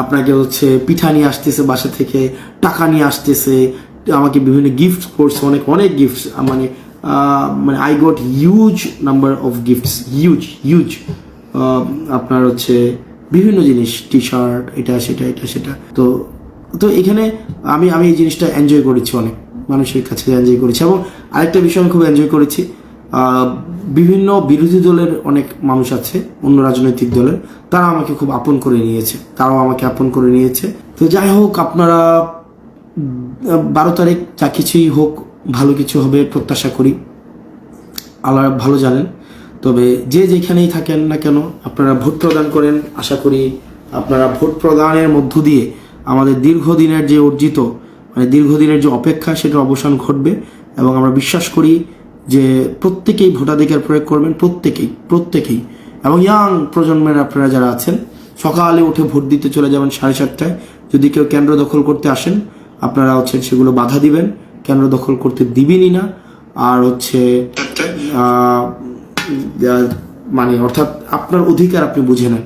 আপনাকে হচ্ছে পিঠা নিয়ে আসতেছে বাসা থেকে, টাকা নিয়ে আসতেছে, আমাকে বিভিন্ন গিফট করছে, অনেক অনেক গিফটস, মানে মানে I got huge number of gifts, huge huge. আপনার হচ্ছে বিভিন্ন জিনিস, টি শার্ট, এটা সেটা এটা সেটা। তো তো এখানে আমি আমি এই জিনিসটা এনজয় করেছি, অনেক মানুষের কাছে এনজয় করেছি। এবং আরেকটা বিষয় আমি খুব এনজয় করেছি, বিভিন্ন বিরোধী দলের অনেক মানুষ আছে, অন্য রাজনৈতিক দলের, তারা আমাকে খুব আপন করে নিয়েছে, তারাও আমাকে আপন করে নিয়েছে। তো যাই হোক, আপনারা 12 তারিখ যা কিছুই হোক, ভালো কিছু হবে প্রত্যাশা করি, আল্লাহ ভালো জানেন। তবে যে যেখানেই থাকেন না কেন, আপনারা ভোট প্রদান করেন। আশা করি আপনারা ভোট প্রদানের মধ্য দিয়ে আমাদের দীর্ঘদিনের যে অর্জিত, মানে দীর্ঘদিনের যে অপেক্ষা, সেটার অবসান ঘটবে। এবং আমরা বিশ্বাস করি যে প্রত্যেকেই ভোটাধিকার প্রয়োগ করবেন, প্রত্যেকেই প্রত্যেকেই। এবং ইয়াং প্রজন্মের আপনারা যারা আছেন, সকালে উঠে ভোট দিতে চলে যাবেন 7:30টায়। যদি কেউ কেন্দ্র দখল করতে আসেন, আপনারা হচ্ছে সেগুলো বাধা দিবেন, কেন্দ্র দখল করতে দিবেনই না। আর হচ্ছে মানে অর্থাৎ আপনার অধিকার আপনি বুঝে নেন।